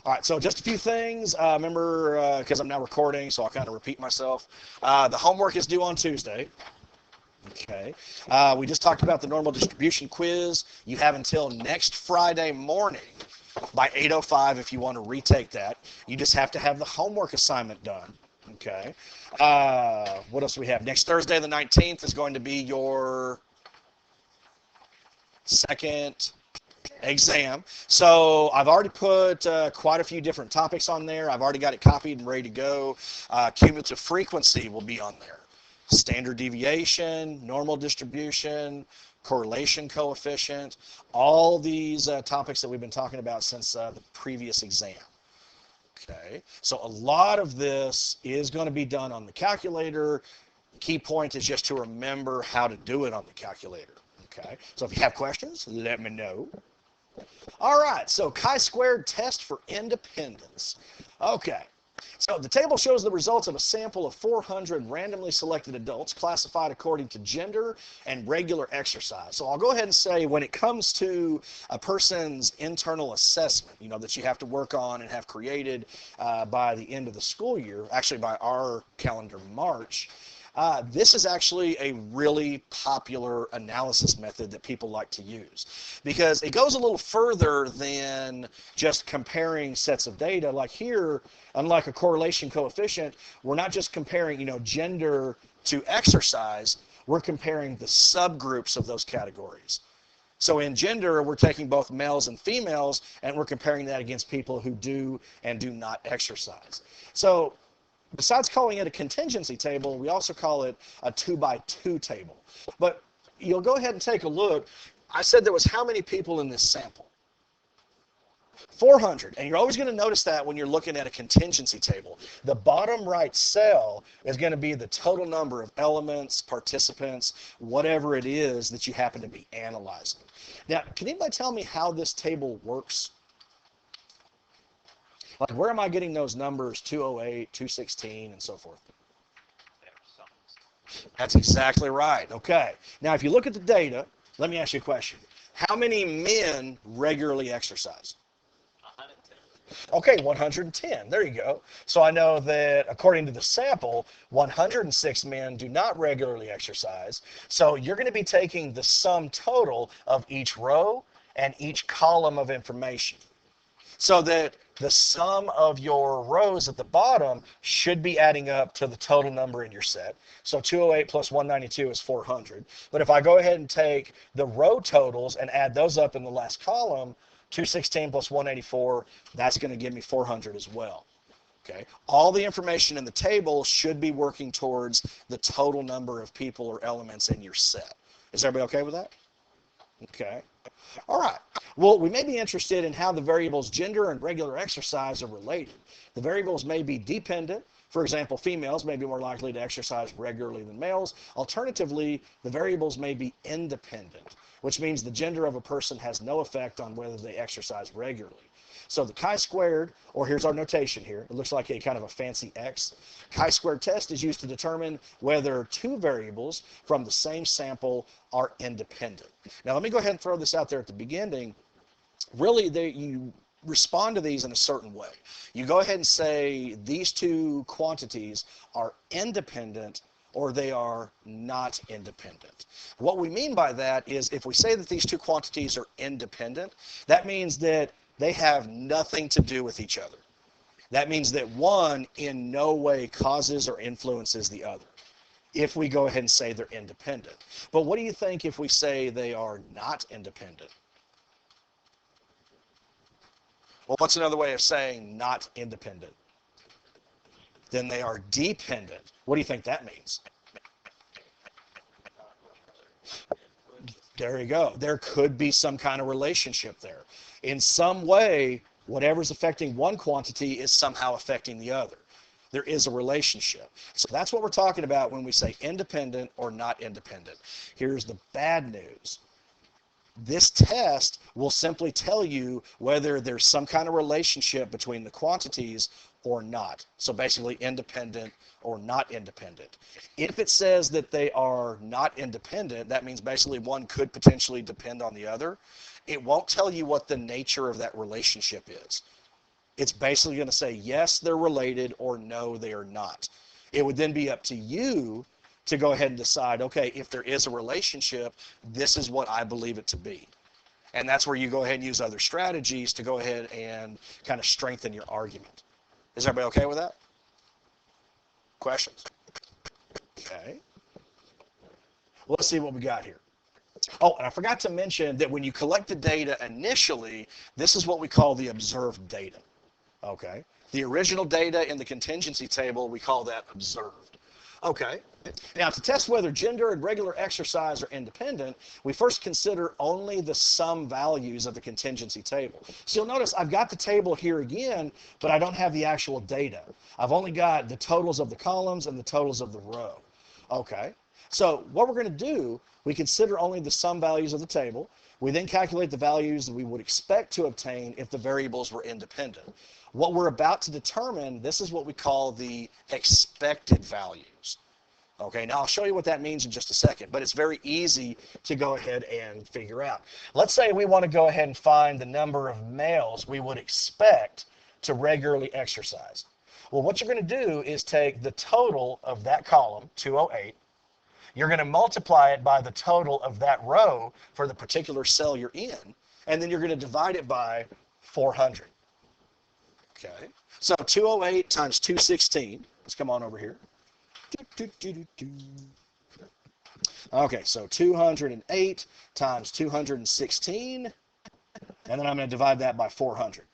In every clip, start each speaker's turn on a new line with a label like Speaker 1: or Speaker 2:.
Speaker 1: All right, so just a few things. Remember, because I'm now recording, so I'll kind of repeat myself. The homework is due on Tuesday. Okay. We just talked about the normal distribution quiz. You have until next Friday morning by 8:05 if you want to retake that. You just have to have the homework assignment done. Okay. What else do we have? Next Thursday, the 19th, is going to be your second exam. So I've already put quite a few different topics on there. I've already got it copied and ready to go. Cumulative frequency will be on there. Standard deviation, normal distribution, correlation coefficient, all these topics that we've been talking about since the previous exam. Okay, so a lot of this is going to be done on the calculator. The key point is just to remember how to do it on the calculator. Okay, so if you have questions, let me know. All right, so chi-squared test for independence. Okay, so the table shows the results of a sample of 400 randomly selected adults classified according to gender and regular exercise. So I'll go ahead and say when it comes to a person's internal assessment, that you have to work on and have created by the end of the school year, actually by our calendar March, this is actually a really popular analysis method that people like to use because it goes a little further than just comparing sets of data. Like here, unlike a correlation coefficient, we're not just comparing, gender to exercise, we're comparing the subgroups of those categories. So in gender, we're taking both males and females, and we're comparing that against people who do and do not exercise. So besides calling it a contingency table, we also call it a 2x2 table. But you'll go ahead and take a look. I said there was how many people in this sample? 400. And you're always going to notice that when you're looking at a contingency table. The bottom right cell is going to be the total number of elements, participants, whatever it is that you happen to be analyzing. Now, can anybody tell me how this table works? Like, where am I getting those numbers, 208, 216, and so forth? That's exactly right. Okay. Now, if you look at the data, let me ask you a question. How many men regularly exercise? 110. Okay, 110. There you go. So I know that according to the sample, 106 men do not regularly exercise. So you're going to be taking the sum total of each row and each column of information, so that the sum of your rows at the bottom should be adding up to the total number in your set. So 208 plus 192 is 400. But if I go ahead and take the row totals and add those up in the last column, 216 plus 184, that's going to give me 400 as well. Okay. All the information in the table should be working towards the total number of people or elements in your set. Is everybody okay with that? Okay. All right. Well, we may be interested in how the variables gender and regular exercise are related. The variables may be dependent. For example, females may be more likely to exercise regularly than males. Alternatively, the variables may be independent, which means the gender of a person has no effect on whether they exercise regularly. So the chi-squared, or here's our notation here, it looks like a kind of a fancy X. Chi-squared test is used to determine whether two variables from the same sample are independent. Now let me go ahead and throw this out there at the beginning. Really, you respond to these in a certain way. You go ahead and say these two quantities are independent or they are not independent. What we mean by that is if we say that these two quantities are independent, that means that they have nothing to do with each other. That means that one in no way causes or influences the other, if we go ahead and say they're independent. But what do you think if we say they are not independent? Well, what's another way of saying not independent? Then they are dependent. What do you think that means? There you go. There could be some kind of relationship there. In some way, whatever's affecting one quantity is somehow affecting the other. There is a relationship. So that's what we're talking about when we say independent or not independent. Here's the bad news. This test will simply tell you whether there's some kind of relationship between the quantities or not. So basically independent or not independent. If it says that they are not independent, that means basically one could potentially depend on the other. It won't tell you what the nature of that relationship is. It's basically going to say, yes, they're related, or no, they are not. It would then be up to you to go ahead and decide, okay, if there is a relationship, this is what I believe it to be. And that's where you go ahead and use other strategies to go ahead and kind of strengthen your argument. Is everybody okay with that? Questions? Okay. Well, let's see what we got here. Oh, and I forgot to mention that when you collect the data initially, this is what we call the observed data. Okay. The original data in the contingency table, we call that observed. Okay. Now, to test whether gender and regular exercise are independent, we first consider only the sum values of the contingency table. So you'll notice I've got the table here again, but I don't have the actual data. I've only got the totals of the columns and the totals of the row. Okay. So what we're going to do, we consider only the sum values of the table. We then calculate the values that we would expect to obtain if the variables were independent. What we're about to determine, this is what we call the expected values. Okay, now I'll show you what that means in just a second, but it's very easy to go ahead and figure out. Let's say we want to go ahead and find the number of males we would expect to regularly exercise. Well, what you're going to do is take the total of that column, 208, you're going to multiply it by the total of that row for the particular cell you're in, and then you're going to divide it by 400. Okay, so 208 times 216, let's come on over here. Okay, so 208 times 216, and then I'm going to divide that by 400.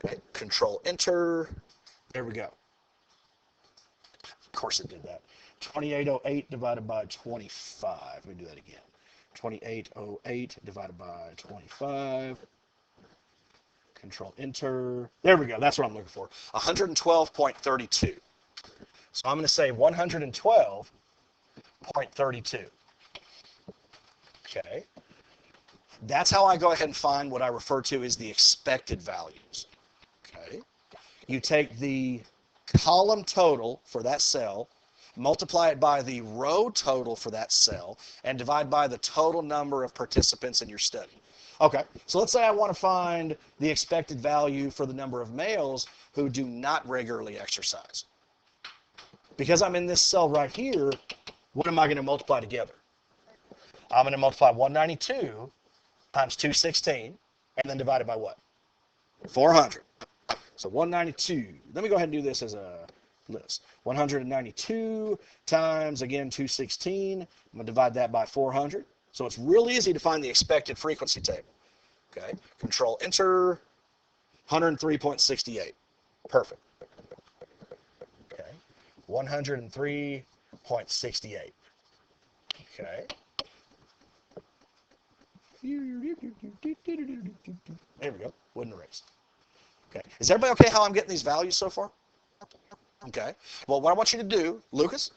Speaker 1: Okay, Control Enter. There we go. Of course it did that. 2808 divided by 25. Let me do that again. 2808 divided by 25. Control Enter. There we go. That's what I'm looking for. 112.32. So I'm going to say 112.32. Okay. That's how I go ahead and find what I refer to as the expected values. Okay. You take the column total for that cell, multiply it by the row total for that cell, and divide by the total number of participants in your study. Okay, so let's say I want to find the expected value for the number of males who do not regularly exercise. Because I'm in this cell right here, what am I going to multiply together? I'm going to multiply 192 times 216, and then divide it by what? 400. So 192. Let me go ahead and do this as a list. 192 times, again, 216. I'm going to divide that by 400. So it's real easy to find the expected frequency table. Okay, Control Enter, 103.68. Perfect. Okay, 103.68. Okay. There we go. Wouldn't erase. Okay. Is everybody okay how I'm getting these values so far? Okay. Well, what I want you to do, Lucas,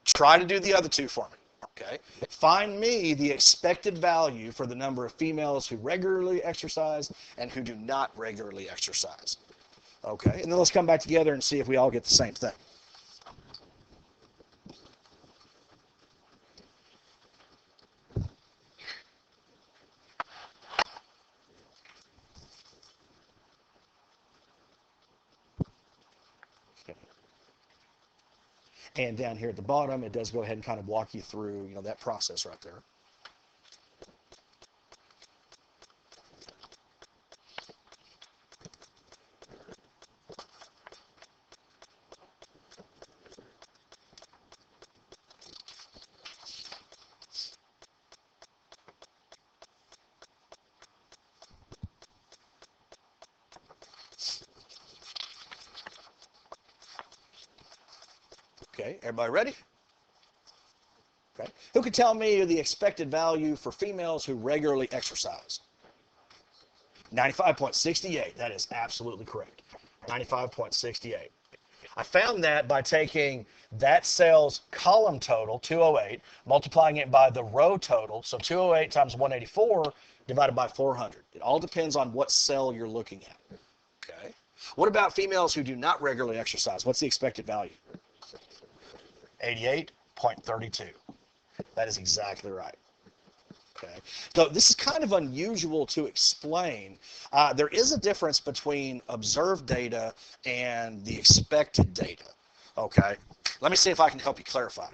Speaker 1: try to do the other two for me. Okay. Find me the expected value for the number of females who regularly exercise and who do not regularly exercise. Okay. And then let's come back together and see if we all get the same thing. And down here at the bottom, it does go ahead and kind of walk you through, that process right there. Okay, everybody ready? Okay. Who can tell me the expected value for females who regularly exercise? 95.68. That is absolutely correct. 95.68. I found that by taking that cell's column total, 208, multiplying it by the row total, so 208 times 184 divided by 400. It all depends on what cell you're looking at. Okay. What about females who do not regularly exercise? What's the expected value? 88.32. That is exactly right. Okay, so this is kind of unusual to explain. There is a difference between observed data and the expected data. Okay, let me see if I can help you clarify.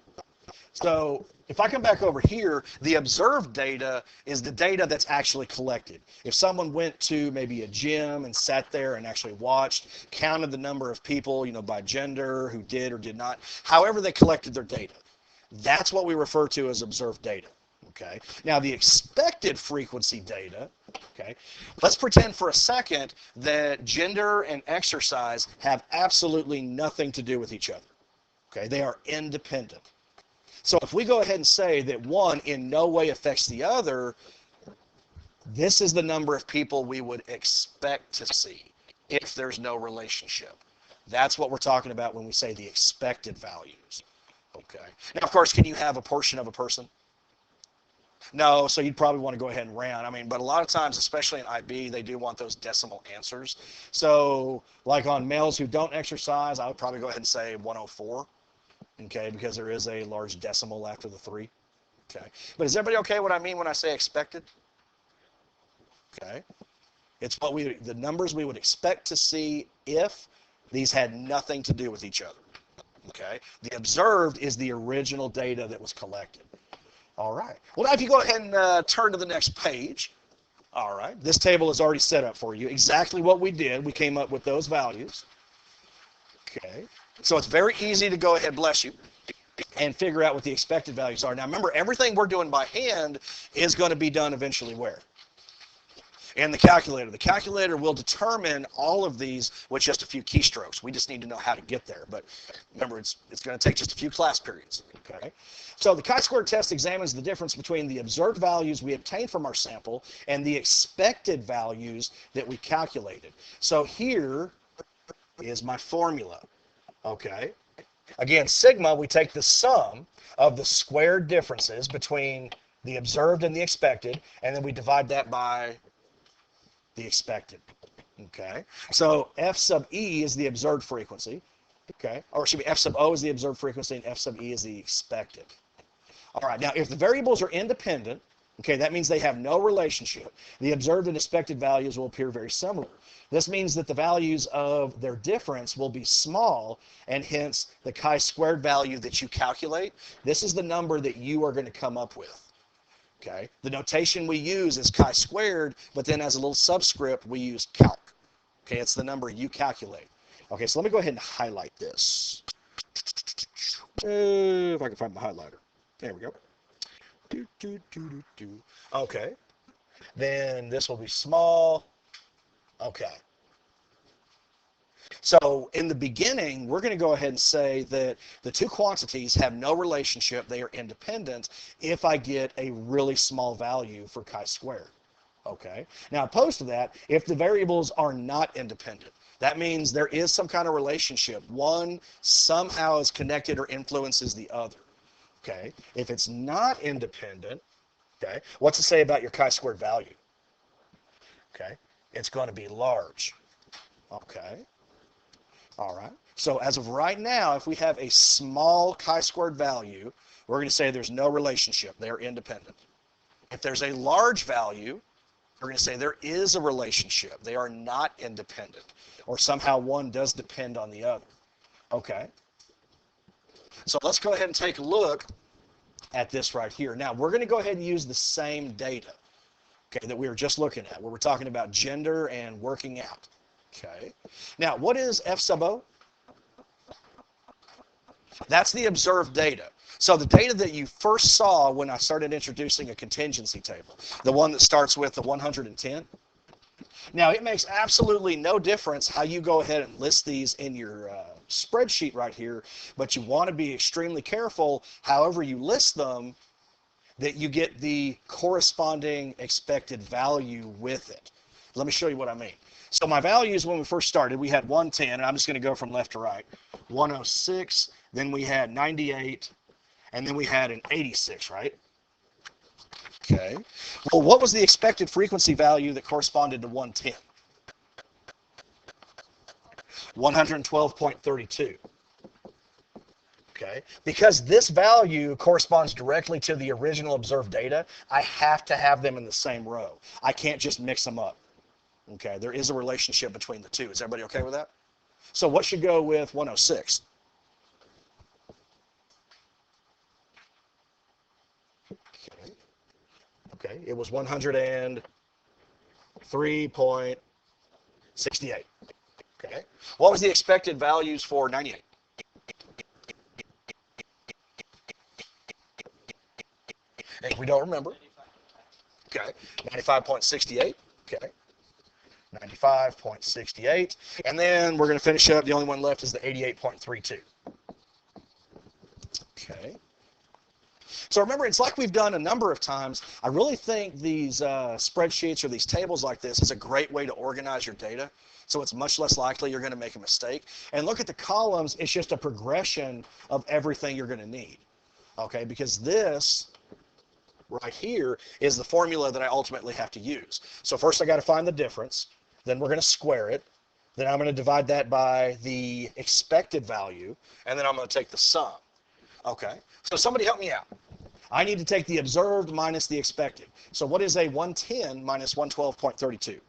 Speaker 1: So if I come back over here, the observed data is the data that's actually collected. If someone went to maybe a gym and sat there and actually watched, counted the number of people, by gender, who did or did not, however they collected their data, that's what we refer to as observed data. Okay. Now the expected frequency data, okay, let's pretend for a second that gender and exercise have absolutely nothing to do with each other. Okay, they are independent. So if we go ahead and say that one in no way affects the other, this is the number of people we would expect to see if there's no relationship. That's what we're talking about when we say the expected values. Okay. Now, of course, can you have a portion of a person? No, so you'd probably want to go ahead and round. But a lot of times, especially in IB, they do want those decimal answers. So like on males who don't exercise, I would probably go ahead and say 104. Okay, because there is a large decimal after the 3. Okay, but is everybody okay what I mean when I say expected? Okay, it's the numbers we would expect to see if these had nothing to do with each other. Okay, the observed is the original data that was collected. All right, well now if you go ahead and turn to the next page. All right, this table is already set up for you. Exactly what we did. We came up with those values. Okay. So it's very easy to go ahead, bless you, and figure out what the expected values are. Now remember, everything we're doing by hand is going to be done eventually where? In the calculator. The calculator will determine all of these with just a few keystrokes. We just need to know how to get there. But remember, it's going to take just a few class periods. Okay. So the chi-squared test examines the difference between the observed values we obtained from our sample and the expected values that we calculated. So here is my formula. Okay. Again, sigma, we take the sum of the squared differences between the observed and the expected, and then we divide that by the expected. Okay. So F sub E is the observed frequency. Okay. Or excuse me, F sub O is the observed frequency, and F sub E is the expected. All right. Now, if the variables are independent, okay, that means they have no relationship. The observed and expected values will appear very similar. This means that the values of their difference will be small, and hence the chi-squared value that you calculate, this is the number that you are going to come up with. Okay. The notation we use is chi-squared, but then as a little subscript, we use calc. Okay, it's the number you calculate. Okay, so let me go ahead and highlight this. If I can find my highlighter. There we go. Okay. Then this will be small. Okay. So in the beginning, we're going to go ahead and say that the two quantities have no relationship. They are independent if I get a really small value for chi-squared. Okay. Now opposed to that, if the variables are not independent, that means there is some kind of relationship. One somehow is connected or influences the other. Okay. If it's not independent, okay, what's it say about your chi-squared value? Okay. It's going to be large. Okay. All right. So as of right now, if we have a small chi-squared value, we're going to say there's no relationship. They are independent. If there's a large value, we're going to say there is a relationship. They are not independent, or somehow one does depend on the other. Okay. So let's go ahead and take a look at this right here. Now, we're going to go ahead and use the same data, okay, that we were just looking at, where we're talking about gender and working out. Okay. Now, what is F sub O? That's the observed data. So the data that you first saw when I started introducing a contingency table, the one that starts with the 110. Now, it makes absolutely no difference how you go ahead and list these in your spreadsheet right here, but you want to be extremely careful, however you list them, that you get the corresponding expected value with it. Let me show you what I mean. So my values when we first started, we had 110, and I'm just going to go from left to right. 106, then we had 98, and then we had an 86, right? Okay. Well, what was the expected frequency value that corresponded to 110? 112.32. Okay, because this value corresponds directly to the original observed data, I have to have them in the same row. I can't just mix them up. Okay, there is a relationship between the two. Is everybody okay with that? So what should go with 106? Okay, okay. It was 103.68. Okay, what was the expected values for 98? If we don't remember, okay, 95.68. Okay. 95.68. And then we're going to finish up. The only one left is the 88.32. Okay. So remember, it's like we've done a number of times. I really think these spreadsheets or these tables like this is a great way to organize your data. So it's much less likely you're going to make a mistake. And look at the columns. It's just a progression of everything you're going to need. Okay, because this right here is the formula that I ultimately have to use. So first I got to find the difference. Then we're going to square it. Then I'm going to divide that by the expected value. And then I'm going to take the sum. Okay, so somebody help me out. I need to take the observed minus the expected. So what is a 110 minus 112.32?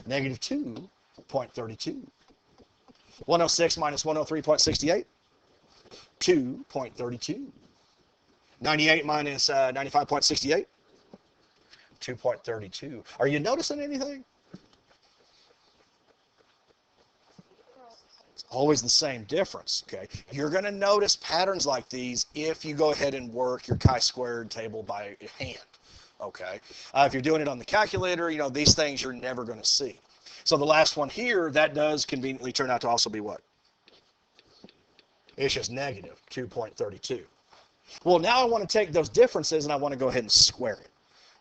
Speaker 1: Negative 2.32. 106 minus 103.68? 2.32. 98 minus 95.68? 2.32. Are you noticing anything? It's always the same difference, okay? You're going to notice patterns like these if you go ahead and work your chi-squared table by hand, okay? If you're doing it on the calculator, you know, these things you're never going to see. So the last one here, that does conveniently turn out to also be what? It's just negative 2.32. Well, now I want to take those differences and I want to go ahead and square it.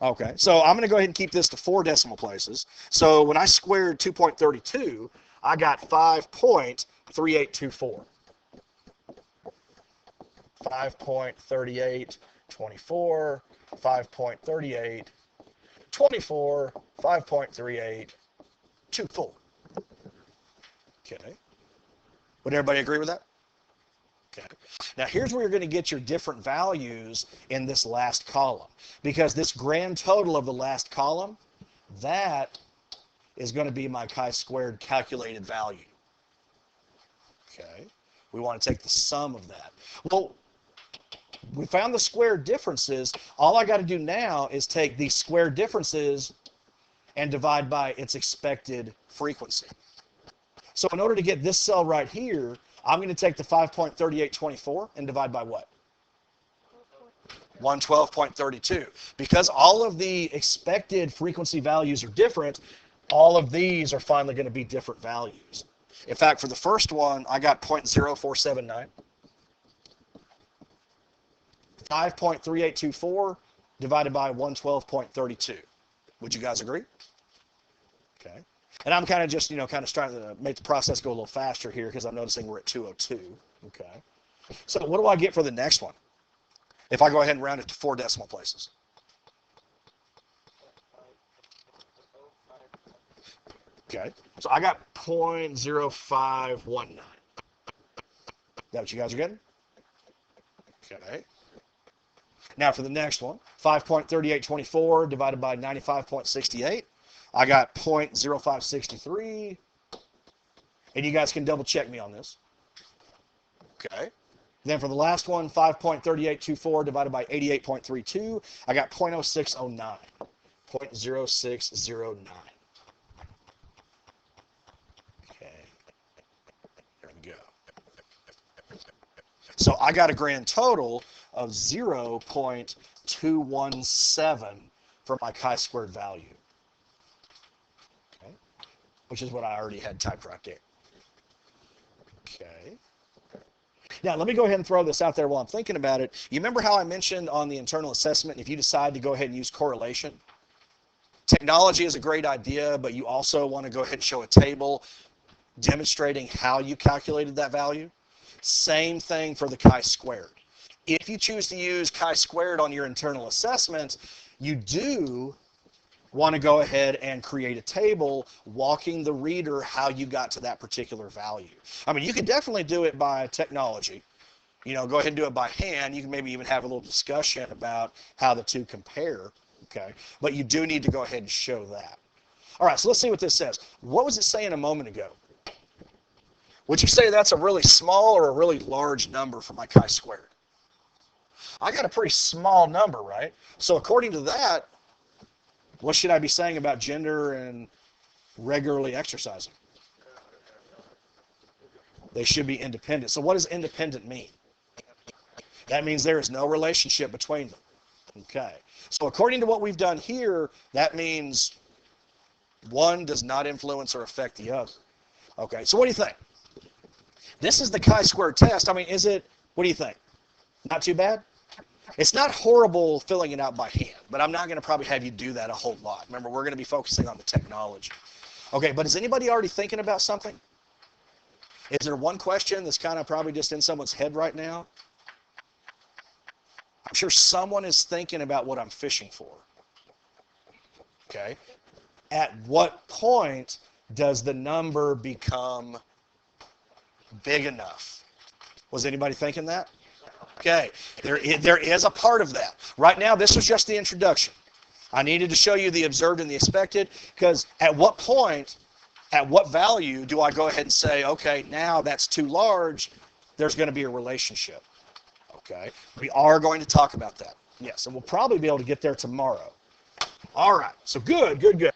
Speaker 1: Okay, so I'm going to go ahead and keep this to 4 decimal places. So when I squared 2.32, I got 5.3824. 5.3824, 5.3824, 5.3824. Okay. Would everybody agree with that? Okay. Now here's where you're going to get your different values in this last column, because this grand total of the last column, that is going to be my chi-squared calculated value. Okay. We want to take the sum of that. Well, we found the square differences. All I got to do now is take these square differences and divide by its expected frequency. So in order to get this cell right here, I'm going to take the 5.3824 and divide by what? 112.32. Because all of the expected frequency values are different, all of these are finally going to be different values. In fact, for the first one, I got 0.0479. 5.3824 divided by 112.32. Would you guys agree? Okay. And I'm kind of just, kind of trying to make the process go a little faster here because I'm noticing we're at 202. Okay. So what do I get for the next one? If I go ahead and round it to 4 decimal places. Okay. So I got 0.0519. Is that what you guys are getting? Okay. Now for the next one, 5.3824 divided by 95.68. I got 0.0563, and you guys can double check me on this. Okay. Then for the last one, 5.3824 divided by 88.32, I got 0.0609. 0.0609. Okay. There we go. So I got a grand total of 0.217 for my chi-squared value. Which is what I already had typed right there. Okay. Now, let me go ahead and throw this out there while I'm thinking about it. You remember how I mentioned on the internal assessment, if you decide to go ahead and use correlation? Technology is a great idea, but you also want to go ahead and show a table demonstrating how you calculated that value. Same thing for the chi-squared. If you choose to use chi-squared on your internal assessment, you do want to go ahead and create a table walking the reader how you got to that particular value. I mean, you could definitely do it by technology, go ahead and do it by hand. You can maybe even have a little discussion about how the two compare, okay? But you do need to go ahead and show that. All right, so let's see what this says. What was it saying a moment ago? Would you say that's a really small or a really large number for my chi-squared? I got a pretty small number, right? So according to that, what should I be saying about gender and regularly exercising? They should be independent. So what does independent mean? That means there is no relationship between them. Okay. So according to what we've done here, that means one does not influence or affect the other. Okay. So what do you think? This is the chi-square test. I mean, what do you think? Not too bad? It's not horrible filling it out by hand, but I'm not going to probably have you do that a whole lot. Remember, we're going to be focusing on the technology. Okay, but is anybody already thinking about something? Is there one question that's kind of probably just in someone's head right now? I'm sure someone is thinking about what I'm fishing for. Okay. At what point does the number become big enough? Was anybody thinking that? Okay. There is a part of that. Right now, this was just the introduction. I needed to show you the observed and the expected, because at what point, at what value do I go ahead and say, okay, now that's too large, there's going to be a relationship. Okay, we are going to talk about that. Yes, and we'll probably be able to get there tomorrow. All right, so good.